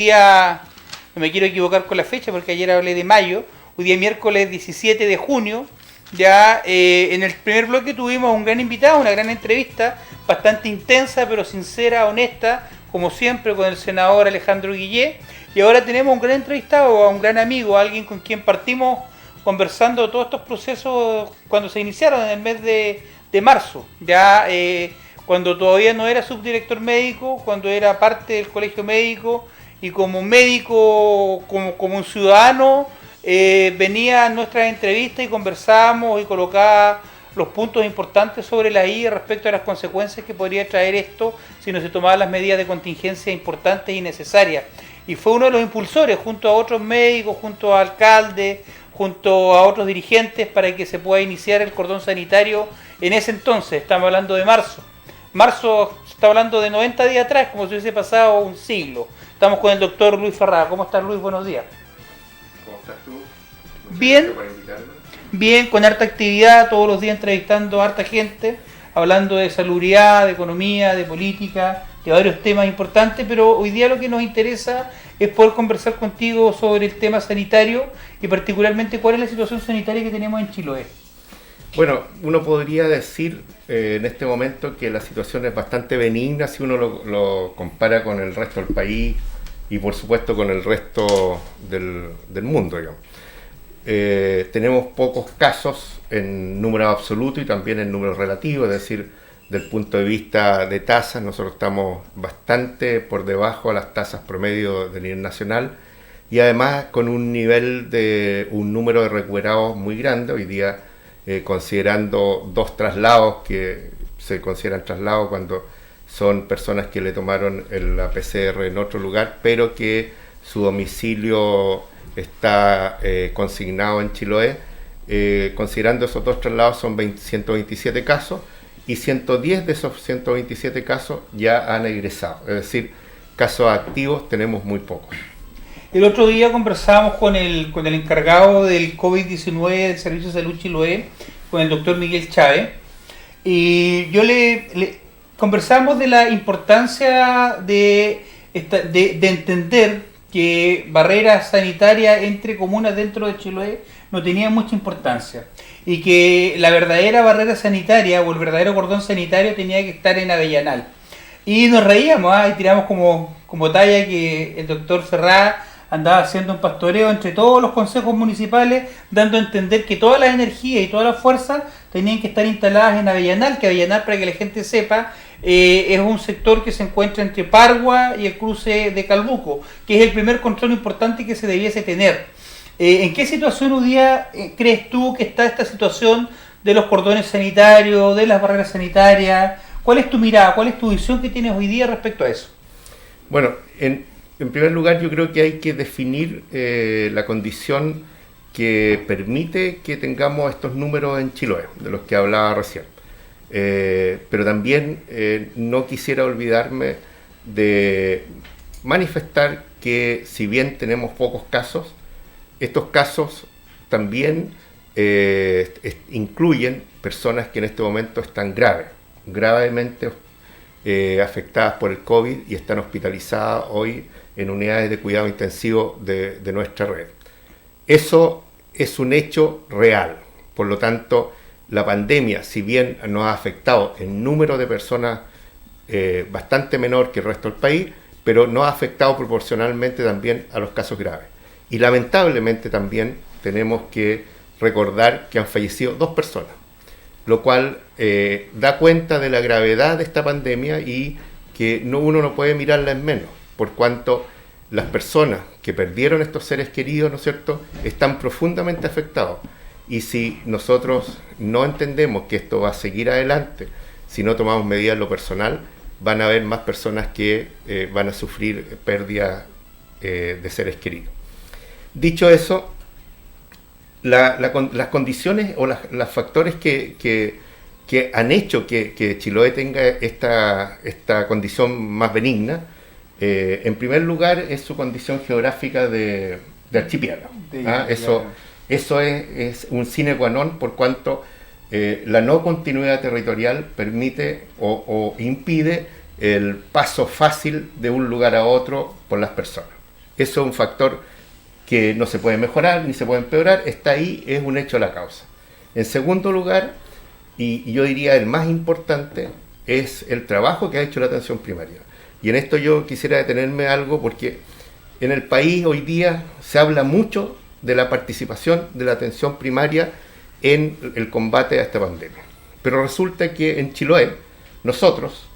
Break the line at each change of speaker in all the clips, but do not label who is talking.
día, no me quiero equivocar con la fecha porque ayer hablé de mayo, hoy día miércoles 17 de junio, ya en el primer bloque tuvimos un gran invitado, una gran entrevista, bastante intensa pero sincera, honesta, como siempre con el senador Alejandro Guillé, y ahora tenemos un gran entrevistado, a un gran amigo, a alguien con quien partimos conversando todos estos procesos cuando se iniciaron en el mes de marzo, ya cuando todavía no era subdirector médico, cuando era parte del colegio médico y como médico, como un ciudadano, venía a nuestras entrevistas y conversábamos y colocaba los puntos importantes sobre la I respecto a las consecuencias que podría traer esto si no se tomaban las medidas de contingencia importantes y necesarias. Y fue uno de los impulsores, junto a otros médicos, junto a alcaldes, junto a otros dirigentes, para que se pueda iniciar el cordón sanitario en ese entonces. Estamos hablando de marzo. Marzo está hablando de 90 días atrás, como si hubiese pasado un siglo. Estamos con el doctor Luis Ferrada. ¿Cómo estás, Luis? Buenos días.
¿Cómo estás tú?
Bien, bien, con harta actividad, todos los días entrevistando a harta gente, hablando de salubridad, de economía, de política, de varios temas importantes, pero hoy día lo que nos interesa es poder conversar contigo sobre el tema sanitario y particularmente cuál es la situación sanitaria que tenemos en Chiloé.
Bueno, uno podría decir en este momento que la situación es bastante benigna si uno lo compara con el resto del país y por supuesto con el resto del mundo, digamos. Tenemos pocos casos en número absoluto y también en número relativo, es decir, del punto de vista de tasas, nosotros estamos bastante por debajo de las tasas promedio de nivel nacional y además con un número de recuperados muy grande. Hoy día, considerando 2 traslados que se consideran traslados cuando son personas que le tomaron la PCR en otro lugar, pero que su domicilio está consignado en Chiloé. Considerando esos 2 traslados son 127 casos y 110 de esos 127 casos ya han egresado, es decir, casos activos tenemos muy pocos.
El otro día conversábamos con el encargado del COVID-19 del Servicio de Salud Chiloé, con el doctor Miguel Chávez, y yo conversamos de la importancia de entender que barreras sanitarias entre comunas dentro de Chiloé no tenían mucha importancia y que la verdadera barrera sanitaria o el verdadero cordón sanitario tenía que estar en Avellanal. Y nos reíamos y tiramos como talla que el doctor Ferrada andaba haciendo un pastoreo entre todos los consejos municipales, dando a entender que todas las energías y todas las fuerzas tenían que estar instaladas en Avellanal, que Avellanal, para que la gente sepa, es un sector que se encuentra entre Pargua y el cruce de Calbuco, que es el primer control importante que se debiese tener. ¿En qué situación hoy día crees tú que está esta situación de los cordones sanitarios, de las barreras sanitarias? ¿Cuál es tu mirada, cuál es tu visión que tienes hoy día respecto a eso?
Bueno, en primer lugar yo creo que hay que definir la condición que permite que tengamos estos números en Chiloé, de los que hablaba recién. Pero también no quisiera olvidarme de manifestar que si bien tenemos pocos casos, estos casos también incluyen personas que en este momento están gravemente afectadas por el COVID y están hospitalizadas hoy en unidades de cuidado intensivo de nuestra red. Eso es un hecho real. Por lo tanto, la pandemia, si bien nos ha afectado en número de personas bastante menor que el resto del país, pero nos ha afectado proporcionalmente también a los casos graves. Y lamentablemente también tenemos que recordar que han fallecido 2 personas, lo cual da cuenta de la gravedad de esta pandemia y que uno no puede mirarla en menos, por cuanto las personas que perdieron estos seres queridos, ¿no es cierto?, están profundamente afectados. Y si nosotros no entendemos que esto va a seguir adelante, si no tomamos medidas en lo personal, van a haber más personas que van a sufrir pérdidas de seres queridos. Dicho eso, las condiciones o los factores que han hecho que Chiloé tenga esta condición más benigna, en primer lugar es su condición geográfica de archipiélago. Eso es un sine qua non, por cuanto la no continuidad territorial permite o impide el paso fácil de un lugar a otro por las personas. Eso es un factor que no se puede mejorar ni se puede empeorar, está ahí, es un hecho de la causa. En segundo lugar, y yo diría el más importante, es el trabajo que ha hecho la atención primaria. Y en esto yo quisiera detenerme algo porque en el país hoy día se habla mucho de la participación de la atención primaria en el combate a esta pandemia. Pero resulta que en Chiloé, nosotros,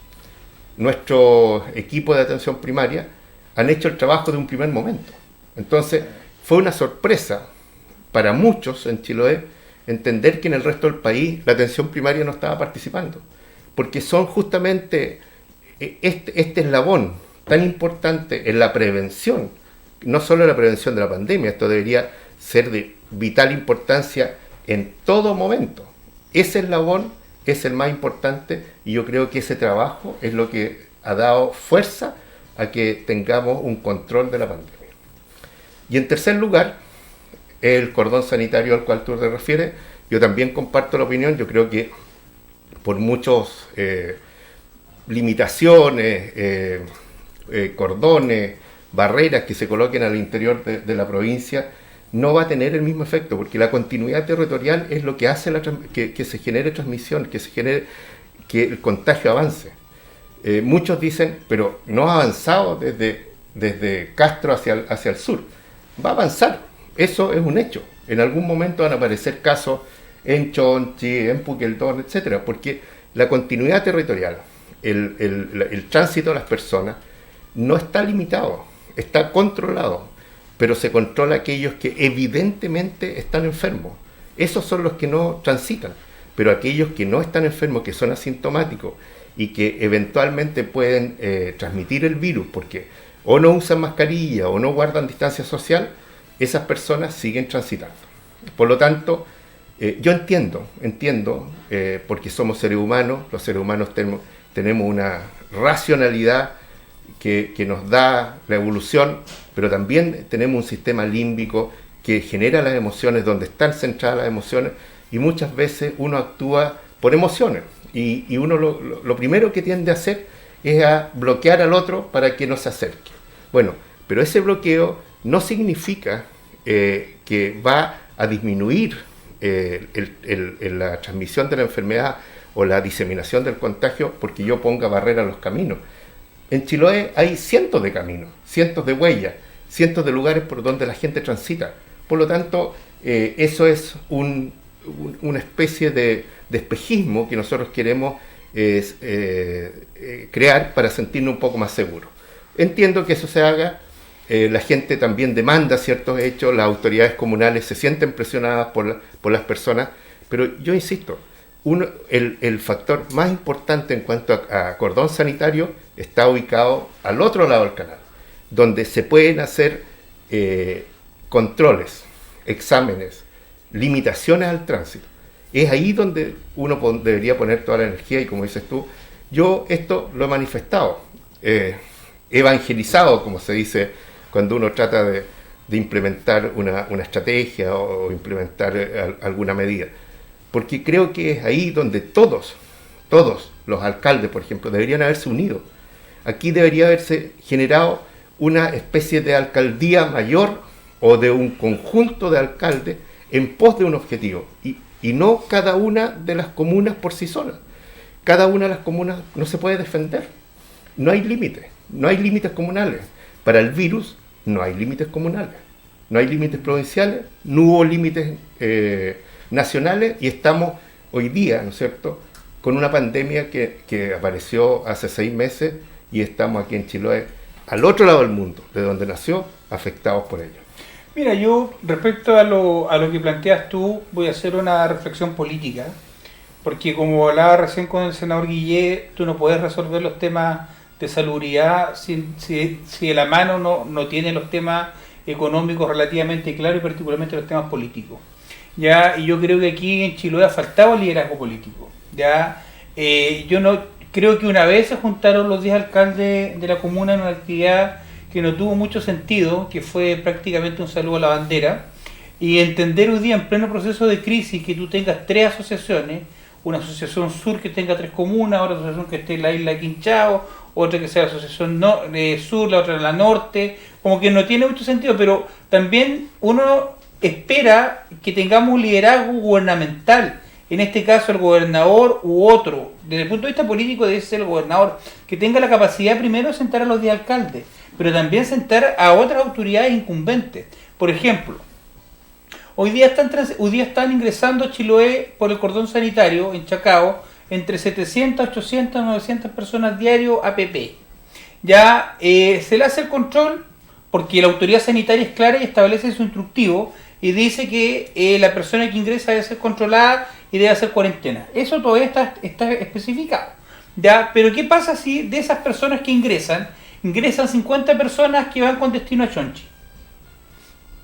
nuestro equipo de atención primaria, han hecho el trabajo de un primer momento. Entonces, fue una sorpresa para muchos en Chiloé entender que en el resto del país la atención primaria no estaba participando. Porque son justamente este eslabón tan importante en la prevención, no solo en la prevención de la pandemia, esto debería ser de vital importancia en todo momento. Ese eslabón es el más importante y yo creo que ese trabajo es lo que ha dado fuerza a que tengamos un control de la pandemia. Y en tercer lugar, el cordón sanitario al cual tú te refieres, yo también comparto la opinión, yo creo que por muchas limitaciones, cordones, barreras que se coloquen al interior de la provincia, no va a tener el mismo efecto, porque la continuidad territorial es lo que hace que se genere transmisión, que se genere que el contagio avance. Muchos dicen, pero no ha avanzado desde Castro hacia el sur. Va a avanzar, eso es un hecho. En algún momento van a aparecer casos en Chonchi, en Puqueldón, etcétera, porque la continuidad territorial, el tránsito de las personas, no está limitado, está controlado, pero se controla aquellos que evidentemente están enfermos. Esos son los que no transitan, pero aquellos que no están enfermos, que son asintomáticos y que eventualmente pueden transmitir el virus porque o no usan mascarilla o no guardan distancia social, esas personas siguen transitando. Por lo tanto, yo entiendo, porque somos seres humanos, los seres humanos tenemos una racionalidad que nos da la evolución, pero también tenemos un sistema límbico que genera las emociones, donde están centradas las emociones, y muchas veces uno actúa por emociones, y uno lo primero que tiende a hacer es a bloquear al otro para que no se acerque. Bueno, pero ese bloqueo no significa que va a disminuir la transmisión de la enfermedad o la diseminación del contagio porque yo ponga barrera en los caminos. En Chiloé hay cientos de caminos, cientos de huellas, cientos de lugares por donde la gente transita. Por lo tanto, eso es una especie de espejismo que nosotros queremos crear para sentirnos un poco más seguros. Entiendo que eso se haga, la gente también demanda ciertos hechos, las autoridades comunales se sienten presionadas por las personas, pero yo insisto, el factor más importante en cuanto a cordón sanitario está ubicado al otro lado del canal, donde se pueden hacer controles, exámenes, limitaciones al tránsito. Es ahí donde uno debería poner toda la energía y, como dices tú, yo esto lo he manifestado, evangelizado, como se dice cuando uno trata de implementar una estrategia o implementar alguna medida. Porque creo que es ahí donde todos los alcaldes, por ejemplo, deberían haberse unido. Aquí debería haberse generado una especie de alcaldía mayor o de un conjunto de alcaldes en pos de un objetivo y no cada una de las comunas por sí solas. Cada una de las comunas no se puede defender. No hay límites comunales. Para el virus no hay límites comunales, no hay límites provinciales, no hubo límites nacionales y estamos hoy día, ¿no es cierto?, con una pandemia que apareció hace 6 meses y estamos aquí en Chiloé, al otro lado del mundo, de donde nació, afectados por ello.
Mira, yo respecto a lo que planteas tú, voy a hacer una reflexión política, porque como hablaba recién con el senador Guillé, tú no puedes resolver los temas de salubridad si de la mano no tiene los temas económicos relativamente claros y particularmente los temas políticos. Ya, y yo creo que aquí en Chiloé ha faltado liderazgo político. Ya, yo no creo que una vez se juntaron los 10 alcaldes de la comuna en una actividad que no tuvo mucho sentido, que fue prácticamente un saludo a la bandera, y entender hoy día en pleno proceso de crisis que tú tengas 3 asociaciones, una asociación sur que tenga 3 comunas, otra asociación que esté en la isla de Quinchao, otra que sea la asociación sur, la otra la norte, como que no tiene mucho sentido, pero también uno espera que tengamos un liderazgo gubernamental, en este caso el gobernador u otro, desde el punto de vista político debe ser el gobernador, que tenga la capacidad primero de sentar a los 10 alcaldes, pero también sentar a otras autoridades incumbentes. Por ejemplo, hoy día están ingresando a Chiloé por el cordón sanitario en Chacao entre 700, 800, 900 personas diario APP. Ya se le hace el control porque la autoridad sanitaria es clara y establece su instructivo y dice que la persona que ingresa debe ser controlada y debe hacer cuarentena. Eso todavía está especificado. ¿Ya? Pero ¿qué pasa si de esas personas que ingresan 50 personas que van con destino a Chonchi?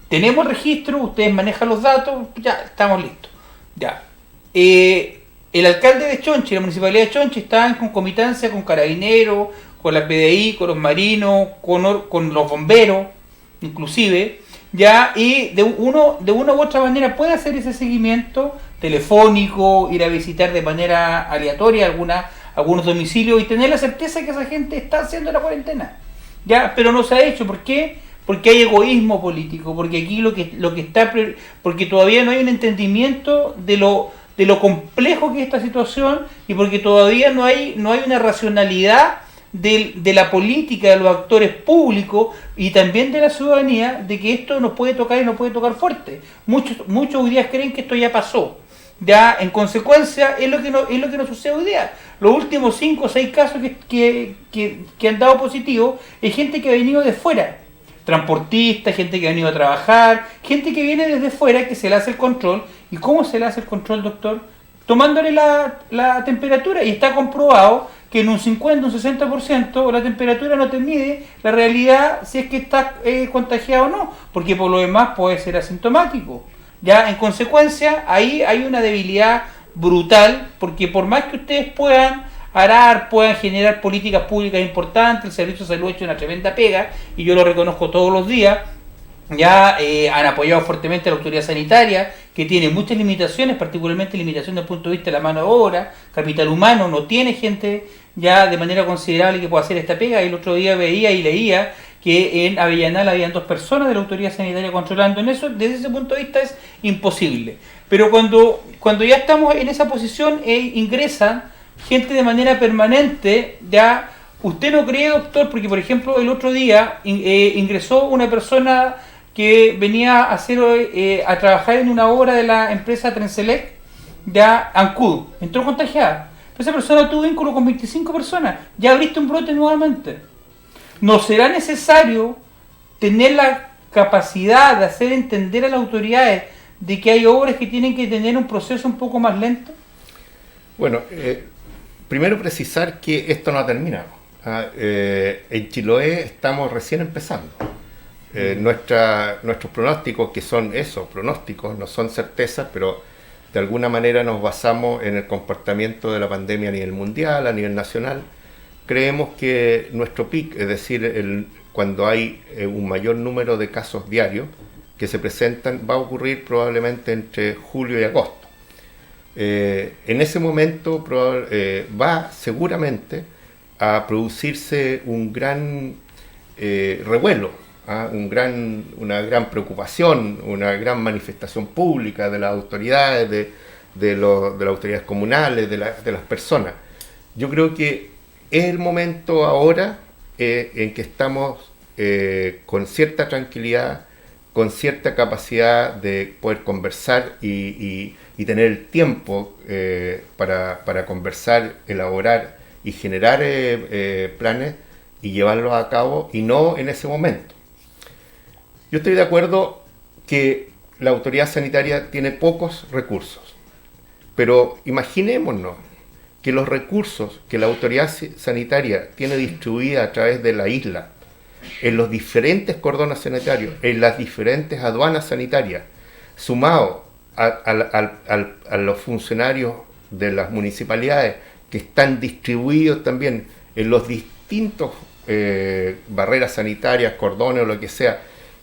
Tenemos registro, ustedes manejan los datos, ya, estamos listos. Ya. El alcalde de Chonchi, la municipalidad de Chonchi, está en concomitancia con Carabineros, con la PDI, con los marinos, con los bomberos, inclusive, ya, y de una u otra manera puede hacer ese seguimiento telefónico, ir a visitar de manera aleatoria algunos domicilios y tener la certeza que esa gente está haciendo la cuarentena. Ya, pero no se ha hecho. ¿Por qué? Porque hay egoísmo político, porque aquí porque todavía no hay un entendimiento de lo complejo que es esta situación y porque todavía no hay una racionalidad de la política, de los actores públicos y también de la ciudadanía, de que esto nos puede tocar y nos puede tocar fuerte. Muchos hoy día creen que esto ya pasó. Ya, en consecuencia, es lo que nos sucede hoy día. Los últimos 5 o 6 casos que han dado positivo es gente que ha venido de fuera. Transportistas, gente que ha venido a trabajar, gente que viene desde fuera, que se le hace el control. ¿Y cómo se le hace el control, doctor? Tomándole la temperatura. Y está comprobado que en un 50, un 60% la temperatura no te mide la realidad si es que estás contagiado o no, porque por lo demás puede ser asintomático. Ya, en consecuencia, ahí hay una debilidad brutal, porque por más que ustedes puedan generar políticas públicas importantes, el Servicio de Salud ha hecho una tremenda pega, y yo lo reconozco todos los días, ya han apoyado fuertemente a la autoridad sanitaria, que tiene muchas limitaciones, particularmente limitaciones desde el punto de vista de la mano de obra, capital humano, no tiene gente ya de manera considerable que pueda hacer esta pega. Y el otro día veía y leía que en Avellanal habían 2 personas de la autoridad sanitaria controlando en eso. Desde ese punto de vista es imposible. Pero cuando ya estamos en esa posición ingresan gente de manera permanente, ya usted no cree, doctor, porque por ejemplo el otro día ingresó una persona que venía a trabajar en una obra de la empresa Trenselec, ya Ancud, entró contagiada. Pero esa persona tuvo vínculo con 25 personas, ya abriste un brote nuevamente. ¿No será necesario tener la capacidad de hacer entender a las autoridades de que hay obras que tienen que tener un proceso un poco más lento?
Bueno, primero precisar que esto no ha terminado. En Chiloé estamos recién empezando. Nuestros pronósticos, que son pronósticos, no son certezas, pero de alguna manera nos basamos en el comportamiento de la pandemia a nivel mundial, a nivel nacional. Creemos que nuestro pic, es decir, cuando hay un mayor número de casos diarios que se presentan, va a ocurrir probablemente entre julio y agosto. En ese momento va seguramente a producirse un gran revuelo, una gran preocupación, una gran manifestación pública de las autoridades, de las autoridades comunales, de las personas. Yo creo que es el momento ahora en que estamos con cierta tranquilidad, con cierta capacidad de poder conversar y tener el tiempo para conversar, elaborar y generar planes y llevarlos a cabo, y no en ese momento. Yo estoy de acuerdo que la autoridad sanitaria tiene pocos recursos, pero imaginémonos que los recursos que la autoridad sanitaria tiene distribuida a través de la isla, en los diferentes cordones sanitarios, en las diferentes aduanas sanitarias, sumado a los funcionarios de las municipalidades que están distribuidos también en los distintos barreras sanitarias, cordones o lo que sea,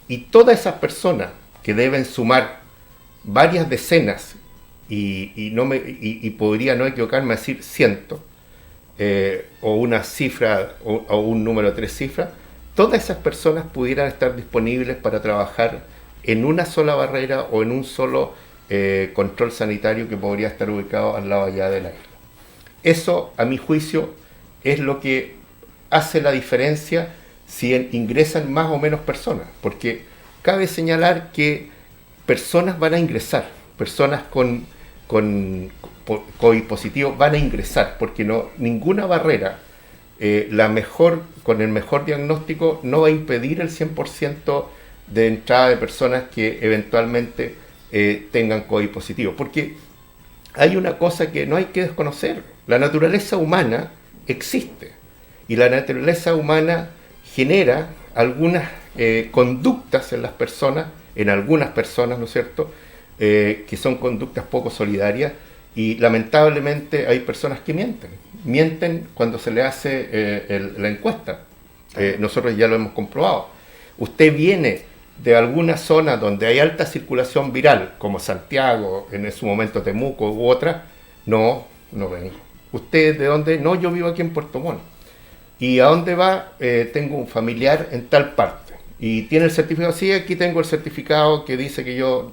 y todas esas personas que deben sumar varias decenas, y podría no equivocarme a decir cientos, o una cifra o un número de 3 cifras, todas esas personas pudieran estar disponibles para trabajar en una sola barrera o en un solo control sanitario que podría estar ubicado al lado allá de la isla. Eso, a mi juicio, es lo que hace la diferencia si ingresan más o menos personas, porque cabe señalar que personas van a ingresar, personas con COVID positivo van a ingresar, porque ninguna barrera con el mejor diagnóstico no va a impedir el 100% de entrada de personas que eventualmente tengan COVID positivo, porque hay una cosa que no hay que desconocer: la naturaleza humana existe y la naturaleza humana genera algunas conductas en las personas, en algunas personas, ¿no es cierto?, que son conductas poco solidarias, y lamentablemente hay personas que mienten cuando se le hace la encuesta. Nosotros ya lo hemos comprobado. Usted viene de alguna zona donde hay alta circulación viral, como Santiago, en su momento Temuco u otra, no vengo. ¿Usted de dónde? No, yo vivo aquí en Puerto Montt. ¿Y a dónde va? Tengo un familiar en tal parte. ¿Y tiene el certificado? Sí, aquí tengo el certificado que dice que yo...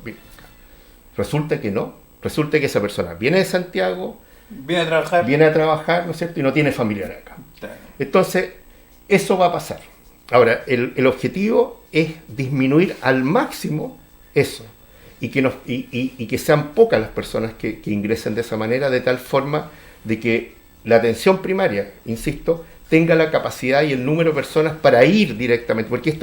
Resulta que no. Resulta que esa persona viene de Santiago, viene a trabajar, ¿no es cierto?, y no tiene familiar acá. Entonces, eso va a pasar. Ahora, el objetivo es disminuir al máximo eso, y que sean pocas las personas que ingresen de esa manera, de tal forma de que la atención primaria, insisto, tenga la capacidad y el número de personas para ir directamente, porque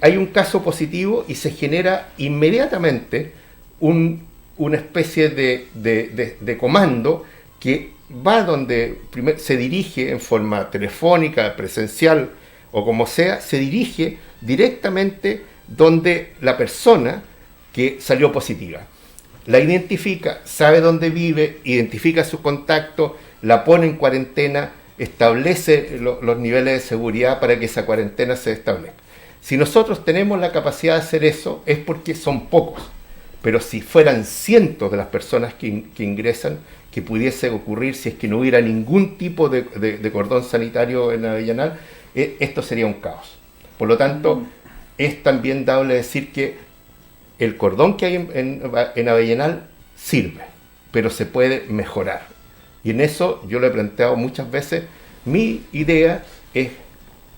hay un caso positivo y se genera inmediatamente una especie de comando que va donde se dirige en forma telefónica, presencial o como sea, se dirige directamente donde la persona que salió positiva. La identifica, sabe dónde vive, identifica sus contactos, la pone en cuarentena, establece los niveles de seguridad para que esa cuarentena se establezca. Si nosotros tenemos la capacidad de hacer eso, es porque son pocos. Pero si fueran cientos de las personas que ingresan, que pudiese ocurrir si es que no hubiera ningún tipo de cordón sanitario en Avellanal, esto sería un caos. Por lo tanto, es también dable decir que el cordón que hay en Avellanal sirve, pero se puede mejorar. Y en eso yo lo he planteado muchas veces. Mi idea es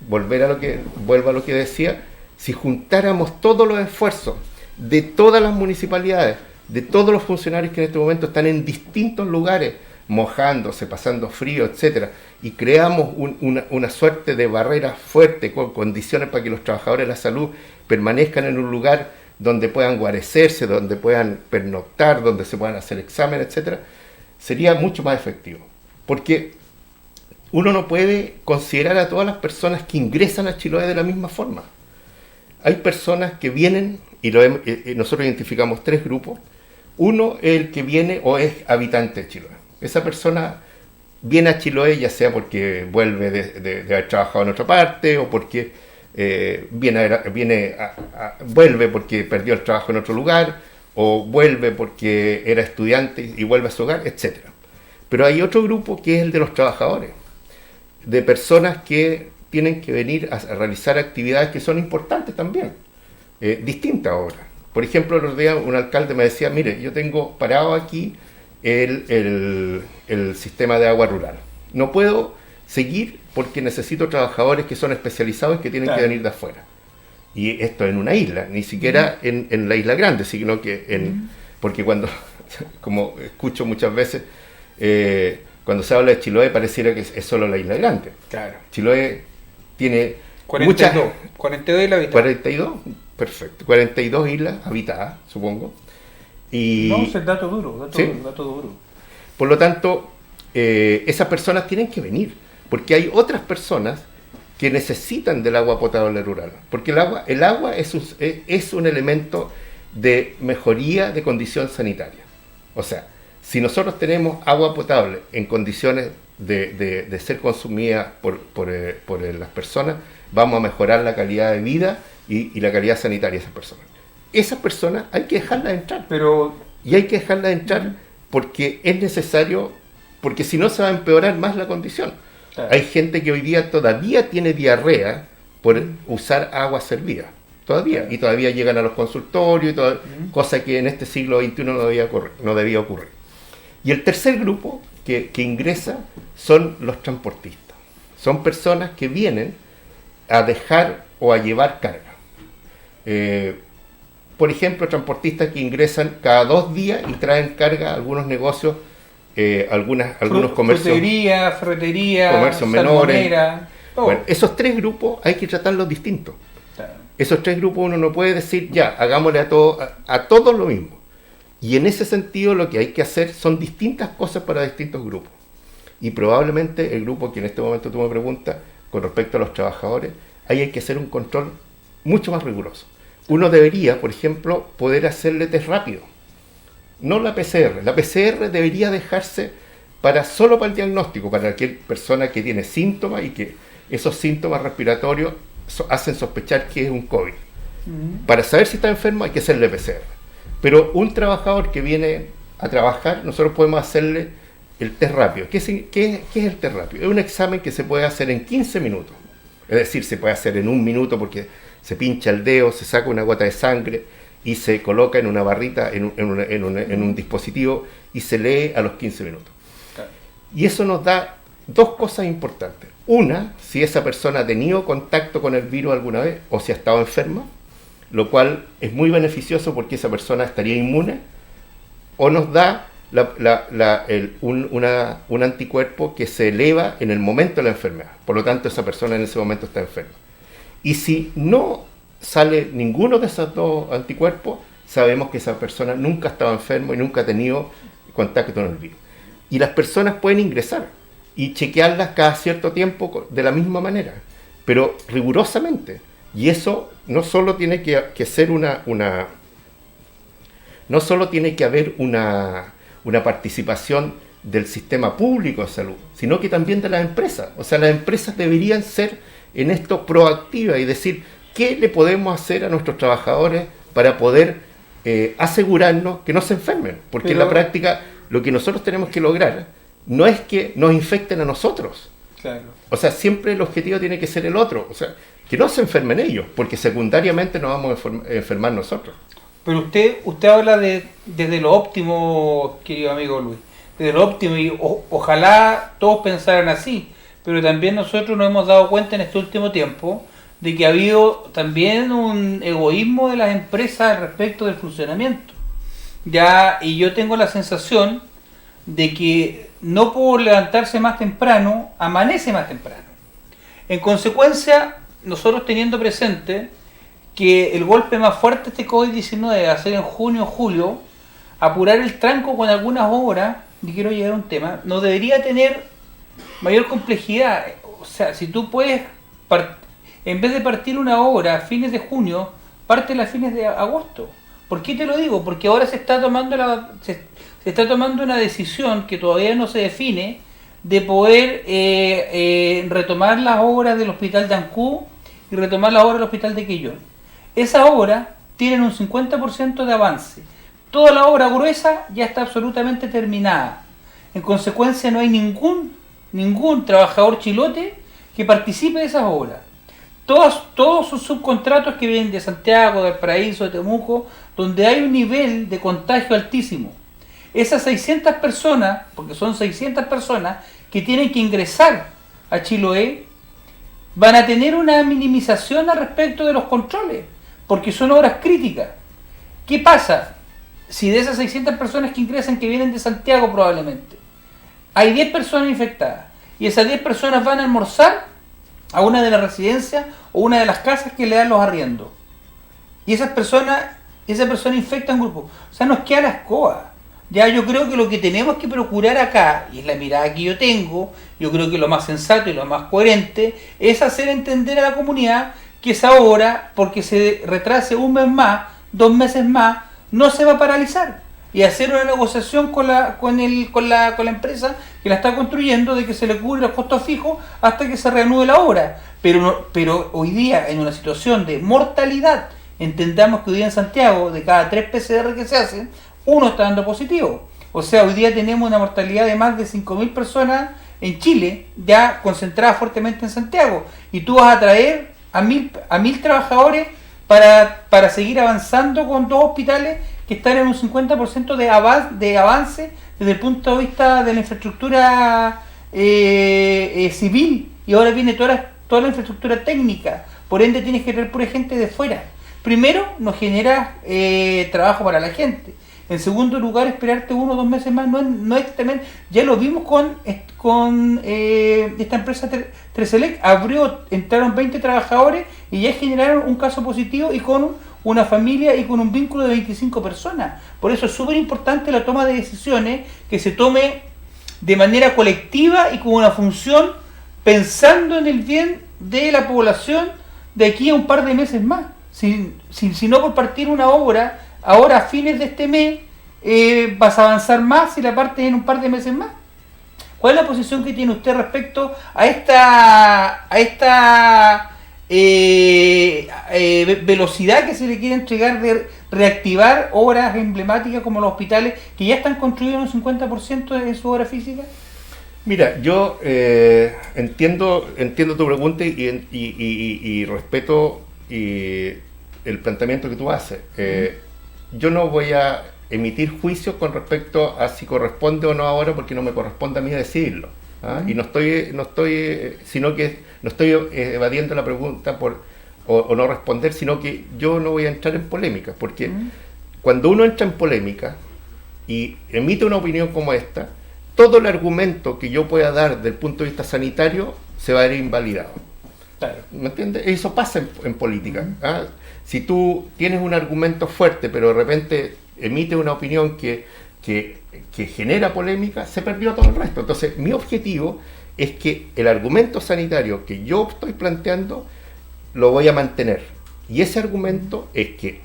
vuelvo a lo que decía: si juntáramos todos los esfuerzos de todas las municipalidades, de todos los funcionarios que en este momento están en distintos lugares, mojándose, pasando frío, etcétera, y creamos una suerte de barrera fuerte con condiciones para que los trabajadores de la salud permanezcan en un lugar donde puedan guarecerse, donde puedan pernoctar, donde se puedan hacer exámenes, etcétera, sería mucho más efectivo. Porque uno no puede considerar a todas las personas que ingresan a Chiloé de la misma forma. Hay personas que vienen, y nosotros identificamos 3 grupos. Uno es el que viene o es habitante de Chiloé. Esa persona viene a Chiloé ya sea porque vuelve de haber trabajado en otra parte, o porque vuelve porque perdió el trabajo en otro lugar, o vuelve porque era estudiante y vuelve a su hogar, etc. Pero hay otro grupo que es el de los trabajadores, de personas que tienen que venir a realizar actividades que son importantes también, distintas ahora. Por ejemplo, el otro día un alcalde me decía: mire, yo tengo parado aquí el sistema de agua rural. No puedo seguir porque necesito trabajadores que son especializados y que tienen que venir de afuera. Y esto en una isla, ni siquiera en la isla grande, sino que porque cuando, como escucho muchas veces, cuando se habla de Chiloé pareciera que es solo la isla grande.
Claro.
Chiloé tiene
42 islas habitadas.
42, perfecto. 42 islas habitadas, supongo. Y,
no, es el dato duro.
Por lo tanto, esas personas tienen que venir, porque hay otras personas que necesitan del agua potable rural, porque el agua es un elemento de mejoría de condición sanitaria. O sea, si nosotros tenemos agua potable en condiciones de ser consumida por las personas, vamos a mejorar la calidad de vida y la calidad sanitaria de esas personas. Esas personas hay que dejarlas entrar, y hay que dejarlas entrar porque es necesario porque si no se va a empeorar más la condición.
Claro.
Hay gente que hoy día todavía tiene diarrea por usar agua servida, todavía, y todavía llegan a los consultorios, cosa que en este siglo XXI no debía ocurrir. Y el tercer grupo que ingresa son los transportistas. Son personas que vienen a dejar o a llevar carga. Por ejemplo, transportistas que ingresan cada 2 días y traen carga a algunos negocios, algunos comercios.
Frutería, ferretería,
comercios menores.
Todo.
Bueno, esos 3 grupos hay que tratarlos distintos.
Claro.
Esos 3 grupos uno no puede decir, ya, hagámosle a todos lo mismo. Y en ese sentido lo que hay que hacer son distintas cosas para distintos grupos. Y probablemente el grupo que en este momento tú me preguntas, con respecto a los trabajadores, ahí hay que hacer un control mucho más riguroso. Uno debería, por ejemplo, poder hacerle test rápido. No la PCR. La PCR debería dejarse solo para el diagnóstico, para aquella persona que tiene síntomas y que esos síntomas respiratorios hacen sospechar que es un COVID. Para saber si está enfermo hay que hacerle PCR. Pero un trabajador que viene a trabajar, nosotros podemos hacerle el test rápido. ¿Qué es el test rápido? Es un examen que se puede hacer en 15 minutos. Es decir, se puede hacer en 1 minuto porque se pincha el dedo, se saca una gota de sangre y se coloca en una barrita, en un dispositivo y se lee a los 15 minutos. Claro. Y eso nos da 2 cosas importantes. Una, si esa persona ha tenido contacto con el virus alguna vez o si ha estado enferma, lo cual es muy beneficioso porque esa persona estaría inmune, o nos da un anticuerpo que se eleva en el momento de la enfermedad. Por lo tanto, esa persona en ese momento está enferma. Y si no sale ninguno de esos 2 anticuerpos, sabemos que esa persona nunca ha estado enferma y nunca ha tenido contacto con el virus. Y las personas pueden ingresar y chequearlas cada cierto tiempo de la misma manera, pero rigurosamente. Y eso no solo tiene que ser no solo tiene que haber una participación del sistema público de salud, sino que también de las empresas. O sea, las empresas deberían ser en esto proactivas y decir qué le podemos hacer a nuestros trabajadores para poder asegurarnos que no se enfermen. Porque en la práctica lo que nosotros tenemos que lograr no es que nos infecten a nosotros.
Claro.
O sea, siempre el objetivo tiene que ser el otro. O sea, que no se enfermen ellos, porque secundariamente nos vamos a enfermar nosotros.
Pero usted habla desde lo óptimo, querido amigo Luis, desde lo óptimo, y ojalá todos pensaran así, pero también nosotros nos hemos dado cuenta en este último tiempo de que ha habido también un egoísmo de las empresas respecto del funcionamiento. Y yo tengo la sensación de que no por levantarse más temprano, amanece más temprano. En consecuencia, nosotros teniendo presente que el golpe más fuerte de este COVID-19 va a ser en junio o julio, apurar el tranco con algunas obras, y quiero llegar a un tema, no debería tener mayor complejidad. O sea, si tú puedes, en vez de partir una obra a fines de junio, pártela a fines de agosto. ¿Por qué te lo digo? Porque ahora se está tomando una decisión que todavía no se define de poder retomar las obras del Hospital de Ancú y retomar las obras del Hospital de Quillón. Esas obras tienen un 50% de avance. Toda la obra gruesa ya está absolutamente terminada. En consecuencia, no hay ningún trabajador chilote que participe de esas obras. Todos sus subcontratos que vienen de Santiago, de Valparaíso, de Temuco, donde hay un nivel de contagio altísimo. Esas 600 personas, porque son 600 personas que tienen que ingresar a Chiloé, van a tener una minimización al respecto de los controles, porque son obras críticas. ¿Qué pasa? Si de esas 600 personas que ingresan, que vienen de Santiago probablemente, hay 10 personas infectadas, y esas 10 personas van a almorzar a una de las residencias o una de las casas que le dan los arriendos, y esa persona infecta a un grupo. O sea, nos queda la escoba. Ya, yo creo que lo que tenemos que procurar acá, y es la mirada que yo tengo, yo creo que lo más sensato y lo más coherente es hacer entender a la comunidad que esa obra, porque se retrase 1 mes más, 2 meses más, no se va a paralizar, y hacer una negociación con la empresa que la está construyendo, de que se le cubre los costos fijos hasta que se reanude la obra. Pero hoy día, en una situación de mortalidad, entendamos que hoy día en Santiago, de cada 3 PCR que se hacen, 1 está dando positivo. O sea, hoy día tenemos una mortalidad de más de 5.000 personas en Chile, ya concentrada fuertemente en Santiago. Y tú vas a traer a 1.000 trabajadores para seguir avanzando con dos hospitales que están en un 50% de avance desde el punto de vista de la infraestructura civil. Y ahora viene toda la infraestructura técnica. Por ende tienes que traer pura gente de fuera. Primero, nos genera trabajo para la gente. En segundo lugar, esperarte 1 o 2 meses más no es tremendo. Ya lo vimos con esta empresa Treselec. Entraron 20 trabajadores y ya generaron un caso positivo y con una familia y con un vínculo de 25 personas. Por eso es súper importante la toma de decisiones, que se tome de manera colectiva y con una función pensando en el bien de la población de aquí a un par de meses más. Si no por partir una obra ahora a fines de este mes, vas a avanzar más si la partes en un par de meses más. ¿Cuál es la posición que tiene usted respecto a esta velocidad que se le quiere entregar de reactivar obras emblemáticas como los hospitales que ya están construidos en un 50% de su obra física?
Mira, yo entiendo tu pregunta y respeto el planteamiento que tú haces. Yo no voy a emitir juicios con respecto a si corresponde o no ahora, porque no me corresponde a mí decidirlo. Y no estoy evadiendo la pregunta o no responder, sino que yo no voy a entrar en polémica, porque cuando uno entra en polémica y emite una opinión como esta, todo el argumento que yo pueda dar desde el punto de vista sanitario se va a ver invalidado.
Claro.
¿Me entiendes? Eso pasa en política. Si tú tienes un argumento fuerte, pero de repente emite una opinión que genera polémica, se perdió todo el resto. Entonces, mi objetivo es que el argumento sanitario que yo estoy planteando lo voy a mantener. Y ese argumento es que,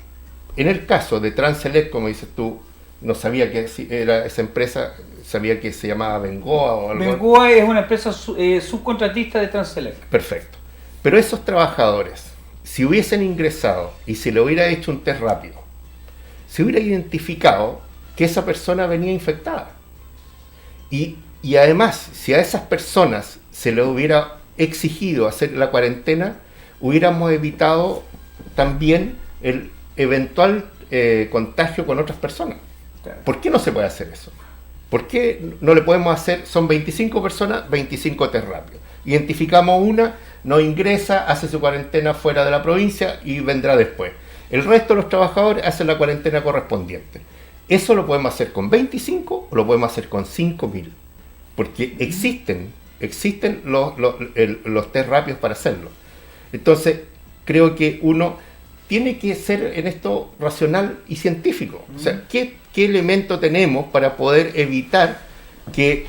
en el caso de Transelec, como dices tú, no sabía que era esa empresa, sabía que se llamaba Bengoa o algo.
Bengoa es una empresa subcontratista de Transelec.
Perfecto. Pero esos trabajadores, si hubiesen ingresado y se le hubiera hecho un test rápido, se hubiera identificado que esa persona venía infectada. Y además, si a esas personas se le hubiera exigido hacer la cuarentena, hubiéramos evitado también el eventual contagio con otras personas. Claro. ¿Por qué no se puede hacer eso? ¿Por qué no le podemos hacer? Son 25 personas, 25 test rápidos. Identificamos una, no ingresa, hace su cuarentena fuera de la provincia y vendrá después. El resto de los trabajadores hacen la cuarentena correspondiente. Eso lo podemos hacer con 25 o lo podemos hacer con 5.000. Porque existen los test rápidos para hacerlo. Entonces, creo que uno tiene que ser en esto racional y científico. O sea, ¿qué elemento tenemos para poder evitar que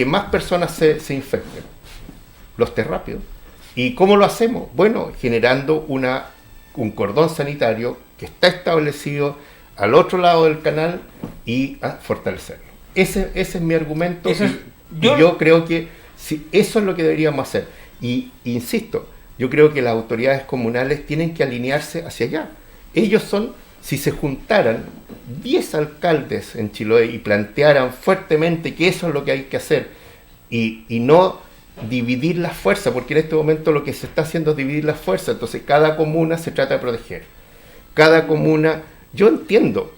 más personas se infecten? Los test rápidos. ¿Y cómo lo hacemos? Bueno, generando un cordón sanitario que está establecido al otro lado del canal y a fortalecerlo. Ese es mi argumento. Yo creo que eso es lo que deberíamos hacer. Y insisto, yo creo que las autoridades comunales tienen que alinearse hacia allá. Ellos si se juntaran 10 alcaldes en Chiloé y plantearan fuertemente que eso es lo que hay que hacer y no dividir las fuerzas, porque en este momento lo que se está haciendo es dividir las fuerzas. Entonces cada comuna se trata de proteger. Cada comuna, yo entiendo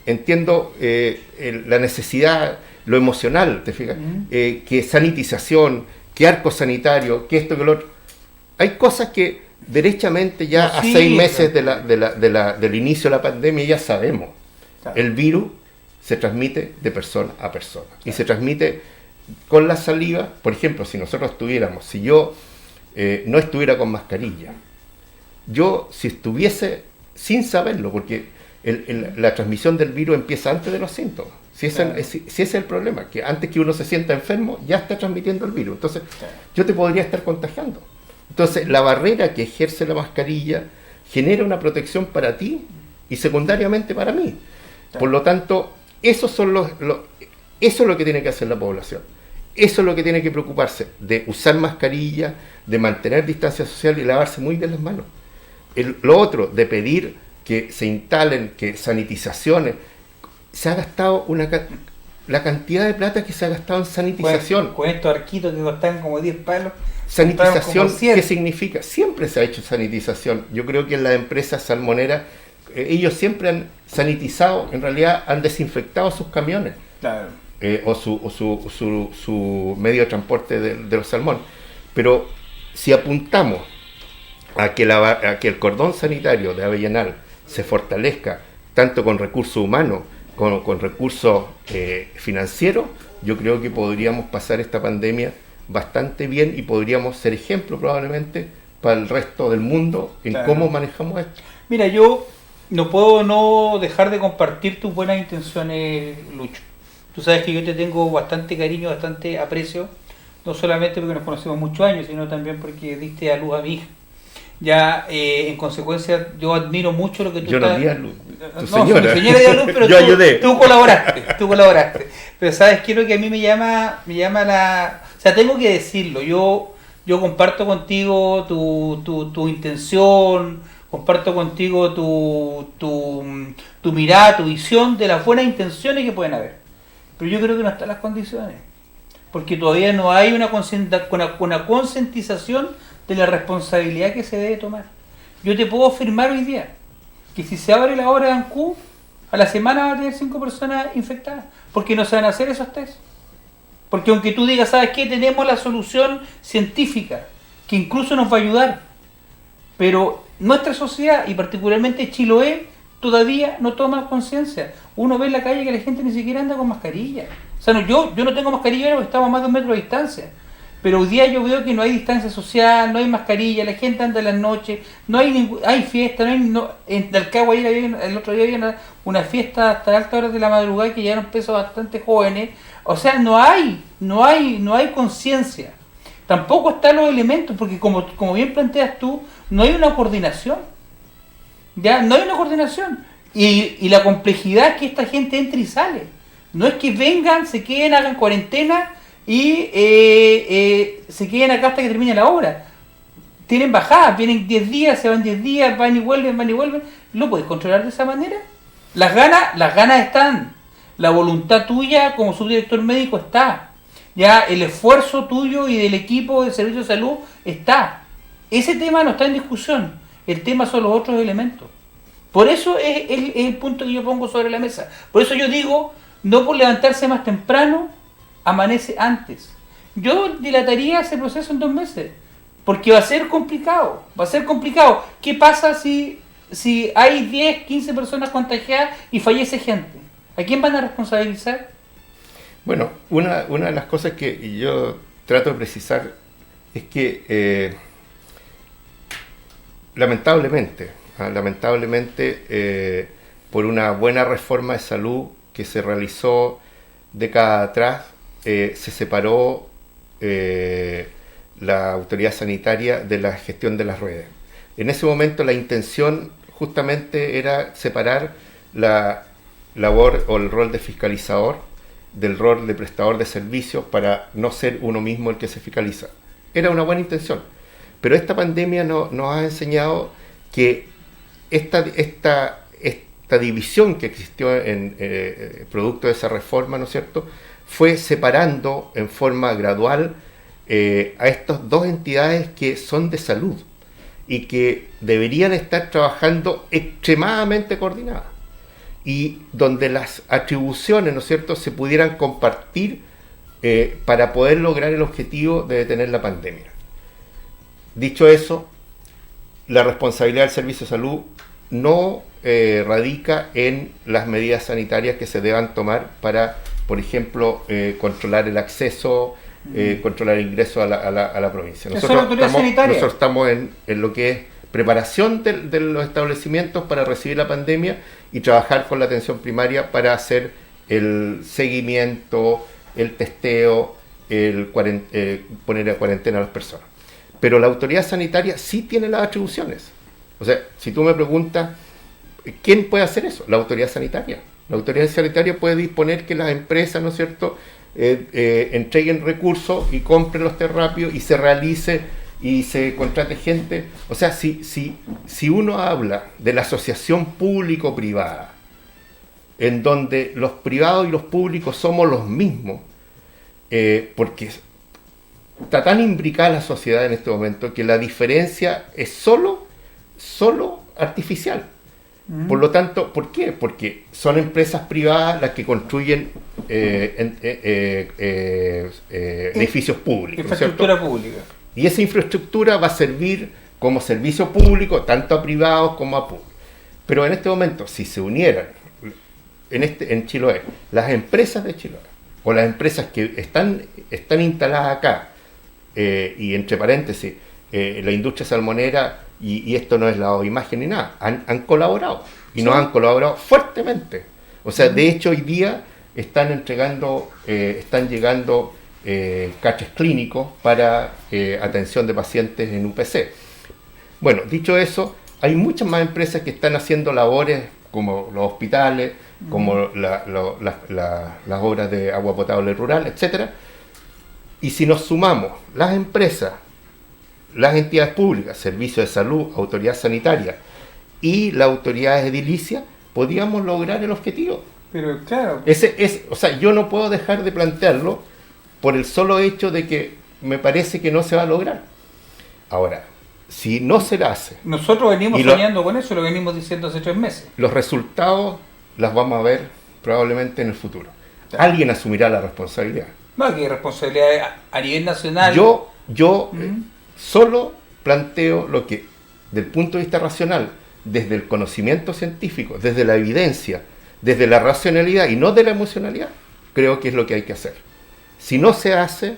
la necesidad, lo emocional, ¿te fijas? Que sanitización, que arco sanitario, que esto, que lo otro. Hay cosas que derechamente ya a 6 meses del inicio de la pandemia ya sabemos. Claro. El virus se transmite de persona a persona. Claro. Y se transmite con la saliva. Por ejemplo, si yo no estuviera con mascarilla, si estuviese sin saberlo, porque la transmisión del virus empieza antes de los síntomas. Si ese es el problema, que antes que uno se sienta enfermo, ya está transmitiendo el virus. Entonces, yo te podría estar contagiando. Entonces, la barrera que ejerce la mascarilla genera una protección para ti y secundariamente para mí. Por lo tanto, eso es lo que tiene que hacer la población. Eso es lo que tiene que preocuparse, de usar mascarilla, de mantener distancia social y lavarse muy bien las manos. Lo otro, de pedir que se instalen sanitizaciones, se ha gastado la cantidad de plata que se ha gastado en sanitización.
Con estos arquitos que costaban como 10 palos.
Sanitización,
como 100.
¿qué significa? Siempre se ha hecho sanitización. Yo creo que en las empresas salmoneras, ellos siempre han sanitizado, en realidad han desinfectado sus camiones.
Claro.
O su medio de transporte de los salmones. Pero si apuntamos a que el cordón sanitario de Avellanal se fortalezca tanto con recursos humanos como con recursos financieros, yo creo que podríamos pasar esta pandemia bastante bien y podríamos ser ejemplo probablemente para el resto del mundo en cómo manejamos esto.
Mira, yo no puedo no dejar de compartir tus buenas intenciones, Lucho. Tú sabes que yo te tengo bastante cariño, bastante aprecio, no solamente porque nos conocemos muchos años, sino también porque diste a luz a mi hija. Ya, en consecuencia, yo admiro mucho lo que tú
estás... Yo no di a luz, tu señora.
Mi señora dio a luz, pero
yo ayudé.
Tú colaboraste. Pero sabes, quiero que a mí me llama la... O sea, tengo que decirlo, yo comparto contigo tu intención, comparto contigo tu mirada, tu visión de las buenas intenciones que pueden haber. Pero yo creo que no están las condiciones, porque todavía no hay una concientización de la responsabilidad que se debe tomar. Yo te puedo afirmar hoy día que si se abre la obra de Ancú, a la semana va a tener 5 personas infectadas, porque no se van a hacer esos test. Porque aunque tú digas, ¿sabes qué? Tenemos la solución científica, que incluso nos va a ayudar, pero nuestra sociedad, y particularmente Chiloé, todavía no toma conciencia. Uno ve en la calle que la gente ni siquiera anda con mascarilla. O sea, yo no tengo mascarilla porque estamos a más de 1 metro de distancia. Pero hoy día yo veo que no hay distancia social, no hay mascarilla, la gente anda en las noches, no hay hay fiesta, en Talcahuano el otro día había una fiesta hasta altas horas de la madrugada que llegaron pesos bastante jóvenes. O sea, no hay conciencia. Tampoco están los elementos, porque como bien planteas tú, no hay una coordinación. Ya no hay una coordinación. Y la complejidad que esta gente entra y sale. No es que vengan, se queden, hagan cuarentena y se queden acá hasta que termine la obra. Tienen bajadas, vienen 10 días, se van 10 días, van y vuelven. ¿Lo puedes controlar de esa manera? Las ganas están. La voluntad tuya como subdirector médico está. Ya el esfuerzo tuyo y del equipo de servicio de salud está. Ese tema no está en discusión. El tema son los otros elementos. Por eso es el punto que yo pongo sobre la mesa. Por eso yo digo, no por levantarse más temprano, amanece antes. Yo dilataría ese proceso en 2 meses, porque va a ser complicado. ¿Qué pasa si hay 10, 15 personas contagiadas y fallece gente? ¿A quién van a responsabilizar?
Bueno, una de las cosas que yo trato de precisar es que lamentablemente, por una buena reforma de salud que se realizó décadas atrás, se separó la autoridad sanitaria de la gestión de las redes. En ese momento la intención justamente era separar la labor o el rol de fiscalizador del rol de prestador de servicios para no ser uno mismo el que se fiscaliza. Era una buena intención, pero esta pandemia nos ha enseñado que esta división que existió en producto de esa reforma, ¿no es cierto?, fue separando en forma gradual a estas dos entidades que son de salud y que deberían estar trabajando extremadamente coordinadas y donde las atribuciones, ¿no es cierto?, se pudieran compartir para poder lograr el objetivo de detener la pandemia. Dicho eso, la responsabilidad del servicio de salud no radica en las medidas sanitarias que se deban tomar para, por ejemplo, controlar el acceso, controlar el ingreso a la provincia. Nosotros estamos en lo que es preparación de los establecimientos para recibir la pandemia y trabajar con la atención primaria para hacer el seguimiento, el testeo, poner a cuarentena a las personas. Pero la autoridad sanitaria sí tiene las atribuciones. O sea, si tú me preguntas, ¿quién puede hacer eso? La autoridad sanitaria. La autoridad sanitaria puede disponer que las empresas, ¿no es cierto?, entreguen recursos y compren los test rápidos y se realice y se contrate gente. O sea, si uno habla de la asociación público-privada en donde los privados y los públicos somos los mismos, porque está tan imbricada la sociedad en este momento que la diferencia es solo artificial. Por lo tanto, ¿por qué? Porque son empresas privadas las que construyen edificios públicos.
Infraestructura pública.
Y esa infraestructura va a servir como servicio público tanto a privados como a públicos. Pero en este momento, si se unieran en Chiloé las empresas de Chiloé o las empresas que están instaladas acá, y entre paréntesis, la industria salmonera, y esto no es la imagen ni nada, han colaborado y nos han colaborado fuertemente. O sea, de hecho hoy día están llegando caches clínicos para atención de pacientes en UPC. Bueno, dicho eso, hay muchas más empresas que están haciendo labores como los hospitales, como las obras de agua potable rural, etcétera. Y si nos sumamos las empresas, las entidades públicas, servicios de salud, autoridad sanitaria y las autoridades edilicias, podríamos lograr el objetivo.
Pero claro.
O sea, yo no puedo dejar de plantearlo por el solo hecho de que me parece que no se va a lograr. Ahora, si no se hace...
Nosotros venimos soñando con eso, lo venimos diciendo hace 3 meses.
Los resultados los vamos a ver probablemente en el futuro. Claro. Alguien asumirá la responsabilidad.
No, que responsabilidad a nivel nacional.
Yo solo planteo lo que, del punto de vista racional, desde el conocimiento científico, desde la evidencia, desde la racionalidad y no de la emocionalidad, creo que es lo que hay que hacer. Si no se hace,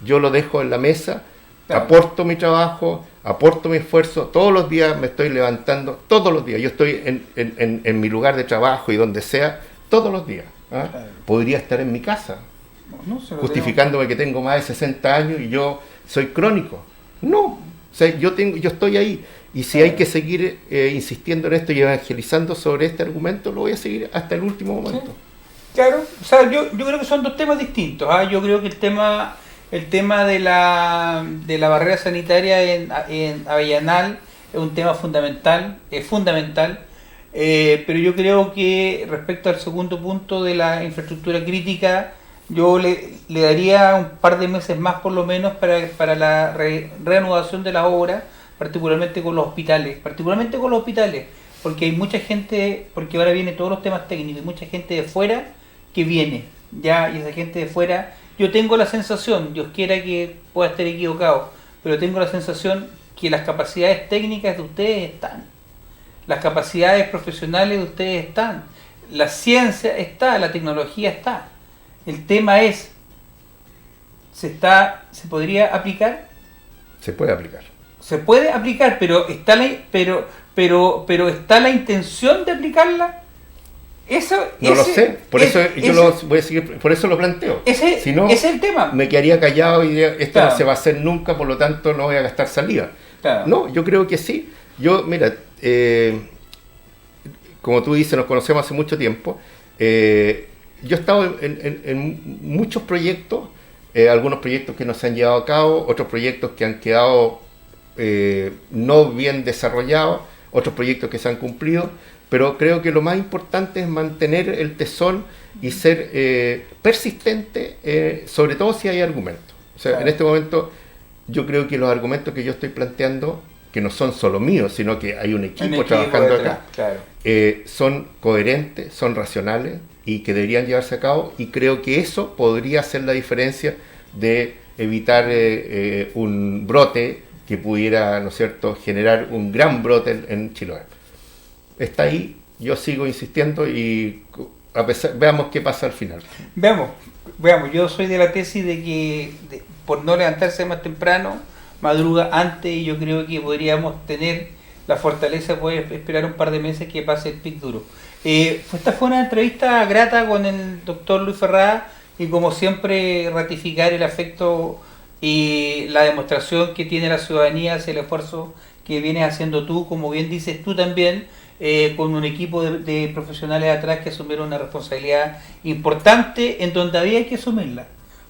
yo lo dejo en la mesa, claro. Aporto mi trabajo, aporto mi esfuerzo, todos los días me estoy levantando, todos los días, yo estoy en mi lugar de trabajo y donde sea, todos los días. ¿Ah? Claro. Podría estar en mi casa, justificándome que tengo más de 60 años y yo soy crónico. No, o sea, yo estoy ahí. Y si hay que seguir insistiendo en esto y evangelizando sobre este argumento, lo voy a seguir hasta el último momento.
Sí. Claro, o sea, yo creo que son dos temas distintos. Yo creo que el tema de la barrera sanitaria en Avellanal es un tema fundamental, pero yo creo que respecto al segundo punto de la infraestructura crítica, yo le daría un par de meses más por lo menos para la reanudación de la obra, particularmente con los hospitales, porque hay mucha gente, porque ahora vienen todos los temas técnicos, y mucha gente de fuera que viene, ya, y esa gente de fuera, yo tengo la sensación, Dios quiera que pueda estar equivocado, pero tengo la sensación que las capacidades técnicas de ustedes están, las capacidades profesionales de ustedes están, la ciencia está, la tecnología está. El tema es, ¿se podría aplicar?
Se puede aplicar.
Se puede aplicar, pero está la intención de aplicarla.
No lo sé, por eso lo planteo. Si no,
ese es el tema.
Me quedaría callado y esto
claro.
No se va a hacer nunca, por lo tanto no voy a gastar saliva.
Claro.
No, yo creo que sí. Mira, como tú dices, nos conocemos hace mucho tiempo. Yo he estado en muchos proyectos, algunos proyectos que no se han llevado a cabo, otros proyectos que han quedado no bien desarrollados, otros proyectos que se han cumplido, pero creo que lo más importante es mantener el tesón y ser persistente, sobre todo si hay argumentos. O sea, claro. En este momento yo creo que los argumentos que yo estoy planteando, que no son solo míos, sino que hay un equipo trabajando acá, claro. Son coherentes, son racionales y que deberían llevarse a cabo, y creo que eso podría hacer la diferencia de evitar un brote que pudiera, ¿no es cierto?, generar un gran brote en Chiloé. Está ahí, yo sigo insistiendo y veamos qué pasa al final.
Veamos, yo soy de la tesis de que por no levantarse más temprano, madruga antes, y yo creo que podríamos tener la fortaleza de poder esperar un par de meses que pase el pic duro. Esta fue una entrevista grata con el doctor Luis Ferrada, y como siempre ratificar el afecto y la demostración que tiene la ciudadanía hacia el esfuerzo que vienes haciendo tú, como bien dices tú también, con un equipo de profesionales atrás que asumieron una responsabilidad importante en donde había que asumirla,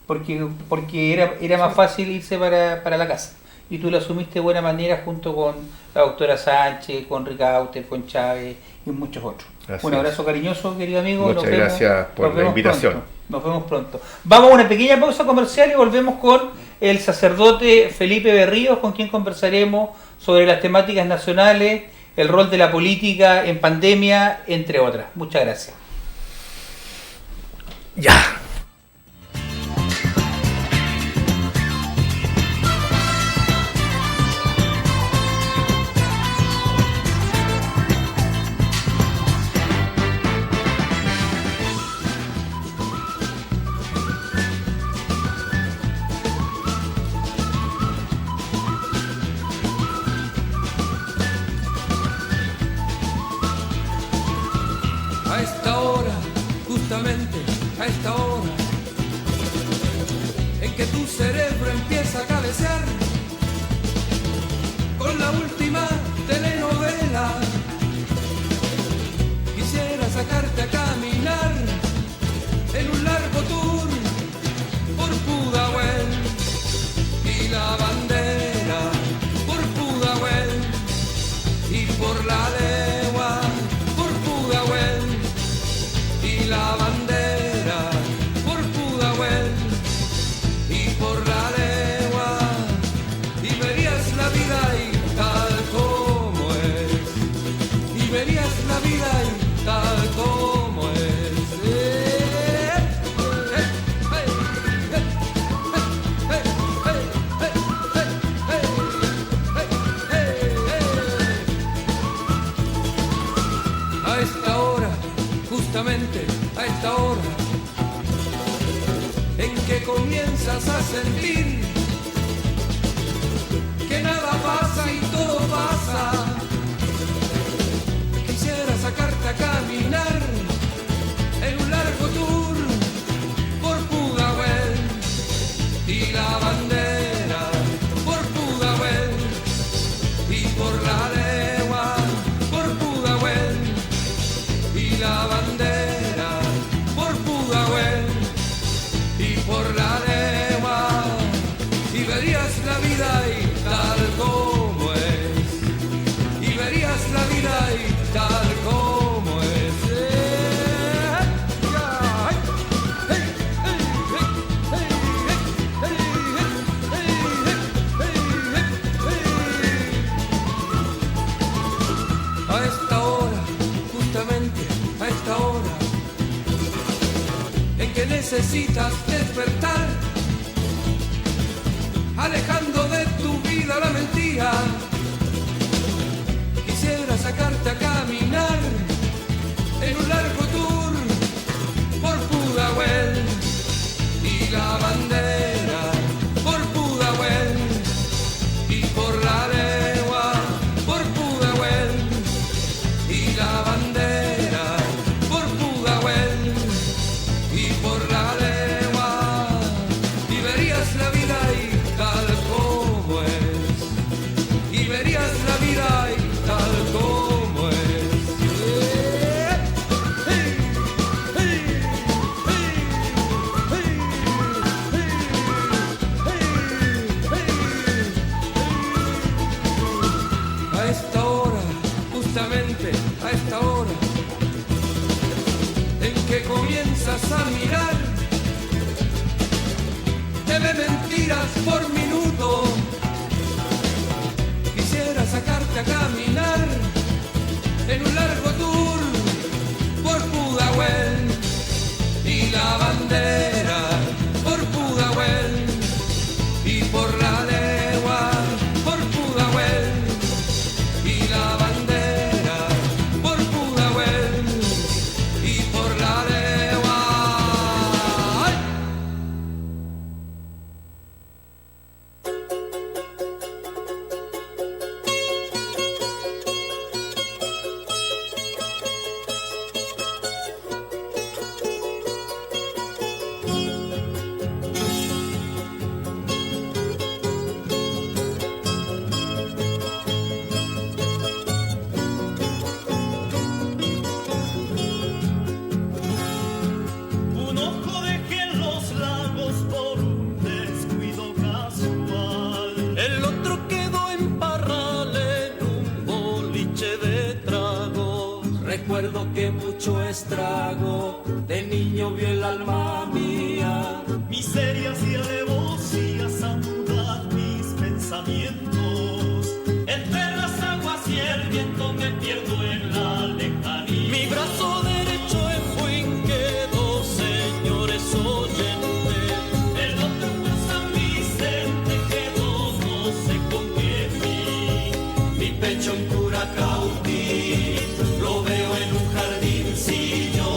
porque era más fácil irse para la casa. y tú la asumiste de buena manera junto con la doctora Sánchez, con Ricaute, con Chávez y muchos otros.
Así
Un abrazo cariñoso, querido amigo.
Muchas gracias por la invitación.
Pronto. Nos vemos pronto. Vamos a una pequeña pausa comercial y volvemos con el sacerdote Felipe Berríos, con quien conversaremos sobre las temáticas nacionales, el rol de la política en pandemia, entre otras. Muchas gracias.
Ya.
A esta hora en que tu cerebro empieza a cabecear con la última telenovela, quisiera sacarte a caminar en un largo tour por Pudahuel y la bandera, por Pudahuel y por la legua, por Pudahuel y la bandera. A esta hora en que comienzas a sentir que nada pasa y todo pasa, quisiera sacarte a caminar en un largo tour por Pudahuel y la bandera, por Pudahuel y por la legua, por Pudahuel y la bandera. Por la legua y verías la vida y tal como es, y verías la vida y tal como es. A esta hora, justamente a esta hora en que necesitas despertar, alejando de tu vida la mentira, quisiera sacarte a caminar en un largo tour por Pudahuel y la bandera, por Pudahuel y por la legua, por Pudahuel y la bandera, por Pudahuel y por la legua, y verías la vida y tal como es, y verías la vida y tal como es. A esta hora, justamente a esta hora en que comienzas a mirar, te ve mentiras por minuto, quisiera sacarte a caminar en un largo tour por Pudahuel y la bandera, por Pudahuel y por la legua, por Pudahuel y la bandera, por Pudahuel y por la legua. ¡Ay! que mucho estrago de niño vio el alma mía.
Miserias y alevosías anudan mis pensamientos. Entre las aguas y el viento me pierdo en la lejanía.
Mi brazo derecho en Fuín quedó, señores oyentes.
El otro en San Vicente quedó, no sé con qué fin.
Mi pecho en Curacautí, lo veo en un jardincillo.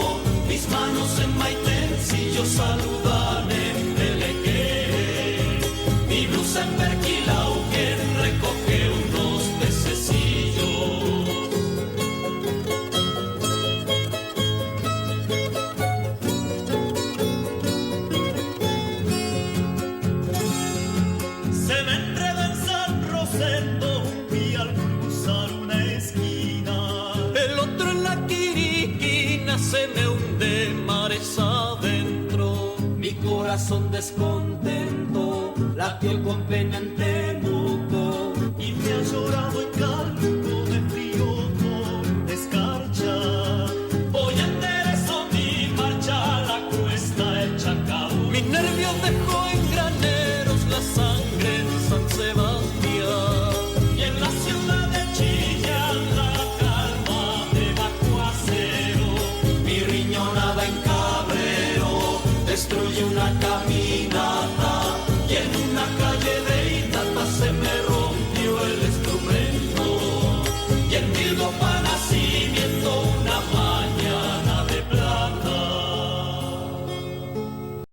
Mis manos en Maitencillo saludan en Pelequé. Mi blusa en Perquilauquen recoge unos pececillos.
Se me enreda en San Rosendo un día al cruzar una esquina.
El otro en la Quiriquina se me hunde mares adentro. Mi corazón descontento latió con pena en Temuco.
Y me ha llorado en Calco de frío con escarcha. Voy a enderezo mi marcha a la cuesta el Chacaú.
Mis nervios dejó en graneros la sangre en San Sebastián.
Y en la ciudad de Chillán la calma de bajo acero.
Mi riñonada en Cabrero destruye una camina.